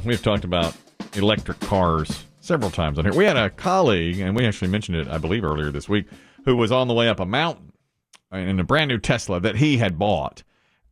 We've talked about electric cars several times on here. We had a colleague, and we actually mentioned it, I believe, earlier this week, who was on the way up a mountain in a brand new Tesla that he had bought.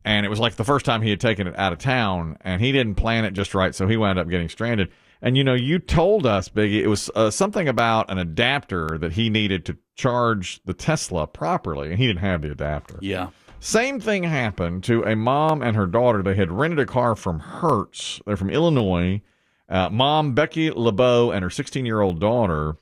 And it was like the first time he had taken it out of town, and he didn't plan it just right, so he wound up getting stranded. And, you know, you told us, Biggie, it was something about an adapter that he needed to charge the Tesla properly, and he didn't have the adapter. Yeah. Same thing happened to a mom and her daughter. They had rented a car from Hertz. They're from Illinois. Mom, Becky LeBeau, and her 16-year-old daughter.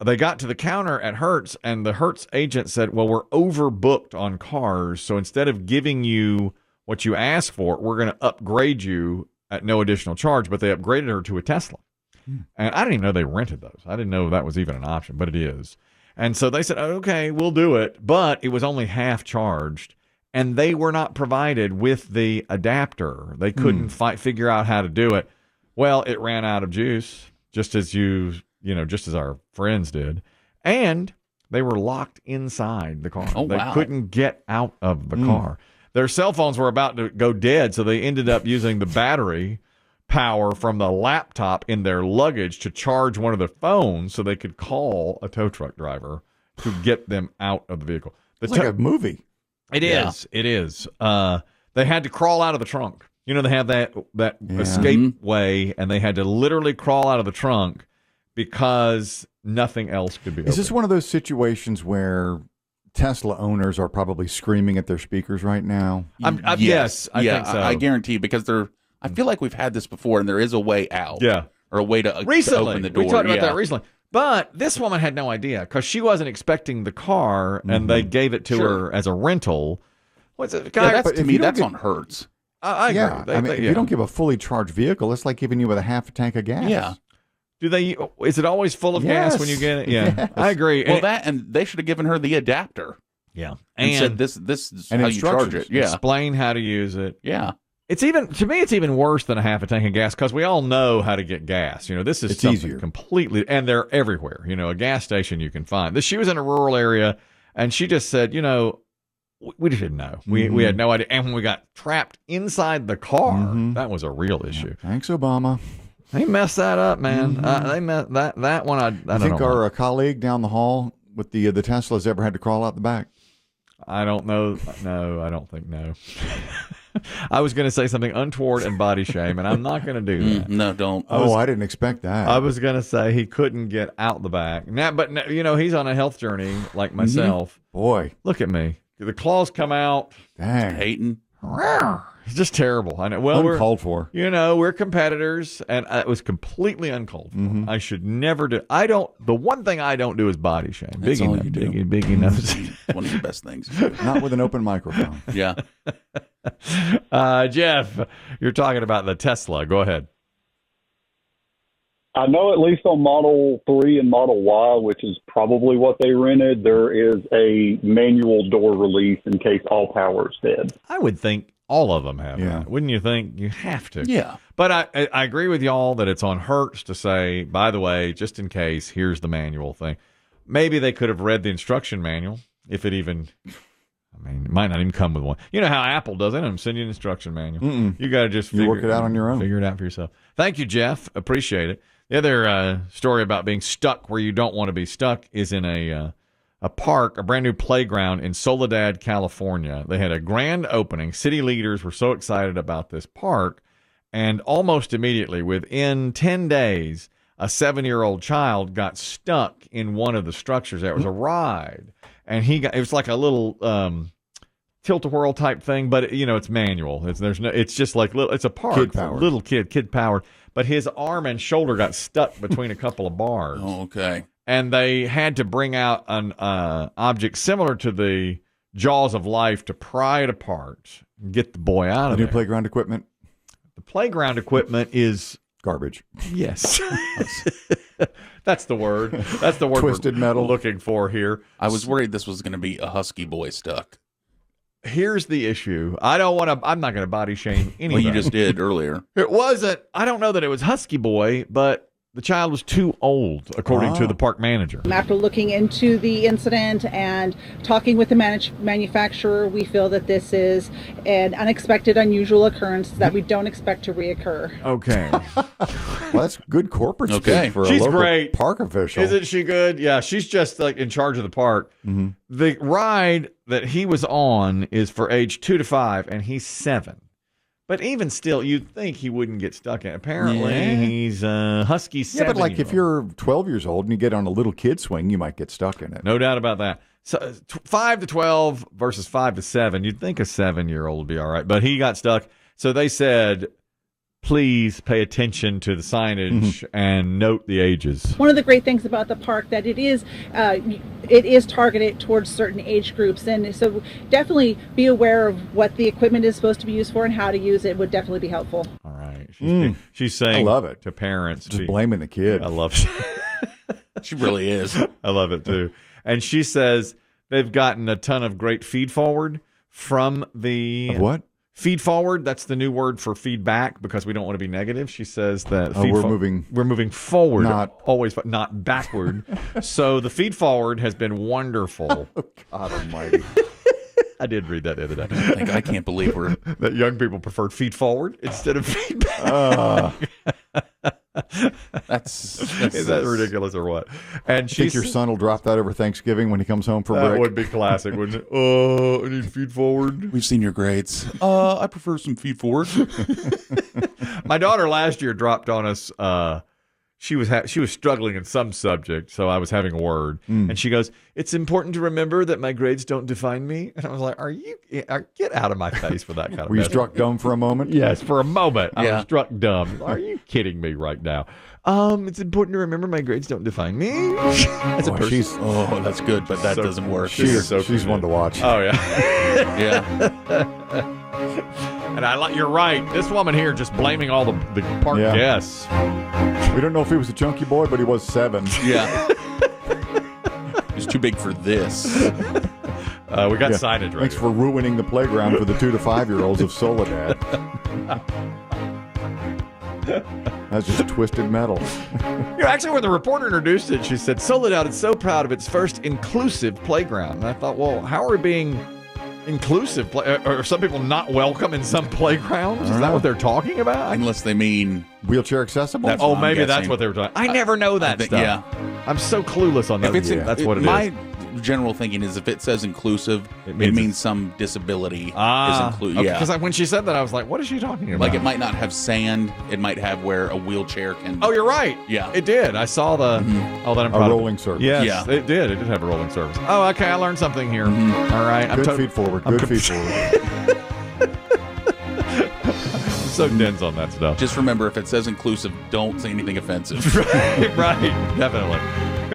They got to the counter at Hertz, and the Hertz agent said, well, we're overbooked on cars, so instead of giving you what you asked for, we're going to upgrade you at no additional charge. But they upgraded her to a Tesla. And I didn't even know they rented those. I didn't know that was even an option, but it is. And so they said, okay, we'll do it. But it was only half charged, and they were not provided with the adapter. They couldn't figure out how to do it. Well, it ran out of juice, just as just as our friends did. And they were locked inside the car. Oh, they wow. couldn't get out of the car. Their cell phones were about to go dead, so they ended up using the battery power from the laptop in their luggage to charge one of their phones so they could call a tow truck driver to get them out of the vehicle. It's like a movie. It is. It is. They had to crawl out of the trunk. You know, they have that escape way, and they had to literally crawl out of the trunk because nothing else could be open. Is this one of those situations where Tesla owners are probably screaming at their speakers right now? Yes, I think so. I guarantee, because I feel like we've had this before, and there is a way out. Yeah. Or a way to open the door. We talked about that recently. But this woman had no idea because she wasn't expecting the car, and they gave it to her as a rental. What's it? That's on Hertz. I agree. Yeah, if you don't give a fully charged vehicle, it's like giving you with a half a tank of gas. Yeah. Is it always full of gas when you get it? Yeah, yes. I agree. Well, and they should have given her the adapter. Yeah, and said this is how you charge it. Yeah, explain how to use it. Yeah, to me, it's even worse than a half a tank of gas because we all know how to get gas. You know, this is something easier. Completely, and they're everywhere. You know, a gas station you can find. She was in a rural area, and she just said, you know, we just didn't know. We had no idea. And when we got trapped inside the car, that was a real issue. Thanks, Obama. They messed that up, man. They messed that one. I don't think know. Our colleague down the hall with the Teslas ever had to crawl out the back? I don't know. No, I don't think no. I was going to say something untoward and body shame, and I'm not going to do that. No, don't. I didn't expect that. I was going to say he couldn't get out the back. But you know, he's on a health journey like myself. Boy, look at me. The claws come out. Dang. Hating. It's just terrible. I know. Well, uncalled for. You know, we're competitors, and it was completely uncalled for. I should never do. The one thing I don't do is body shame. That's all you do. Biggie knows. One of the best things. Not with an open microphone. Yeah. Jeff, you're talking about the Tesla. Go ahead. I know at least on Model 3 and Model Y, which is probably what they rented, there is a manual door release in case all power is dead. I would think all of them have that. Wouldn't you think? You have to. Yeah. But I agree with y'all that it's on Hertz to say, by the way, just in case, here's the manual thing. Maybe they could have read the instruction manual, if it even... I mean, it might not even come with one. You know how Apple does it? I'm sending you an instruction manual. You got to just work it out on your own. Figure it out for yourself. Thank you, Jeff. Appreciate it. The other story about being stuck where you don't want to be stuck is in a park, a brand new playground in Soledad, California. They had a grand opening. City leaders were so excited about this park, and almost immediately, within 10 days, a 7-year-old child got stuck in one of the structures. There was a ride, and it was like a little tilt-a-whirl type thing, but it's manual. It's just like it's a park, kid-powered. Little kid powered. But his arm and shoulder got stuck between a couple of bars. Oh, okay. And they had to bring out an object similar to the jaws of life to pry it apart and get the boy out of there. The new playground equipment? The playground equipment is... garbage. Yes. That's the word. That's the word Twisted metal. We're looking for here. I was worried this was going to be a husky boy stuck. Here's the issue. I'm not going to body shame anybody. Well, you just did earlier. It wasn't. I don't know that it was Husky Boy, but the child was too old, according to the park manager. After looking into the incident and talking with the manufacturer, we feel that this is an unexpected, unusual occurrence that we don't expect to reoccur. Okay. Well, that's good corporate Okay. speak for She's a local great. park official. Isn't she good? Yeah, she's just like in charge of the park. Mm-hmm. The ride that he was on is for age 2 to 5, and he's 7. But even still, you'd think he wouldn't get stuck in. Apparently, he's a husky 7. Yeah, but like if you're 12 years old and you get on a little kid swing, you might get stuck in it. No doubt about that. So 5 to 12 versus 5 to 7. You'd think a 7-year-old would be all right, but he got stuck. So they said, please pay attention to the signage and note the ages. One of the great things about the park that it is targeted towards certain age groups, and so definitely be aware of what the equipment is supposed to be used for and how to use it would definitely be helpful. All right. She's saying I love it. to parents. Just blaming the kid. I love She really is. I love it too. And she says they've gotten a ton of great feed forward from the Of what? feed forward. That's the new word for feedback because we don't want to be negative. She says that we're moving forward, not not backward. So the feed forward has been wonderful. Oh, God almighty. I did read that the other day. I can't believe we're That young people prefer feed forward instead of feedback. that's Is that ridiculous or what? And I think your son will drop that over Thanksgiving when he comes home from that break. would be classic, wouldn't it? Oh, I need feed forward. We've seen your grades. I prefer some feed forward. My daughter last year dropped on us. She was struggling in some subject, so I was having a word, and she goes, "It's important to remember that my grades don't define me." And I was like, get out of my face with that kind of Were you message. struck dumb for a moment? Yes, for a moment. I Yeah. was struck dumb. Are you kidding me right now? It's important to remember my grades don't define me. As a Boy, person. Oh, that's good, but that So- doesn't work. She's one to watch. Oh yeah. Yeah. And you're right. This woman here just blaming all the park Yeah. guests. We don't know if he was a chunky boy, but he was 7. Yeah. It's too big for this. We got signage right Thanks here. for ruining the playground for the 2 to 5-year-olds of Soledad. That's just twisted metal. Actually, when the reporter introduced it, she said, Soledad is so proud of its first inclusive playground. And I thought, well, how are we being inclusive? Are some people not welcome in some playgrounds? Is that what they're talking about? Unless they mean Wheelchair accessible? That's Oh, what I'm maybe that's guessing. what they were talking. I never know that think- stuff. yeah. I'm so clueless on that. if it's That's what it is. My general thinking is if it says inclusive, It it means means some disability is included. okay, Yeah. because when she said that, I was like, what is she talking about? Like it might not have sand. It might have where a wheelchair can. Oh, you're right. Yeah. It did. I saw the. Oh, that I'm A proud of. rolling surface. Yes, Yeah. it did. It did have a rolling surface. Oh, okay. I learned something here. All right. Good feet forward. I'm Good feet forward. so dense on that stuff. Just remember, if it says inclusive, don't say anything offensive. Right. Definitely.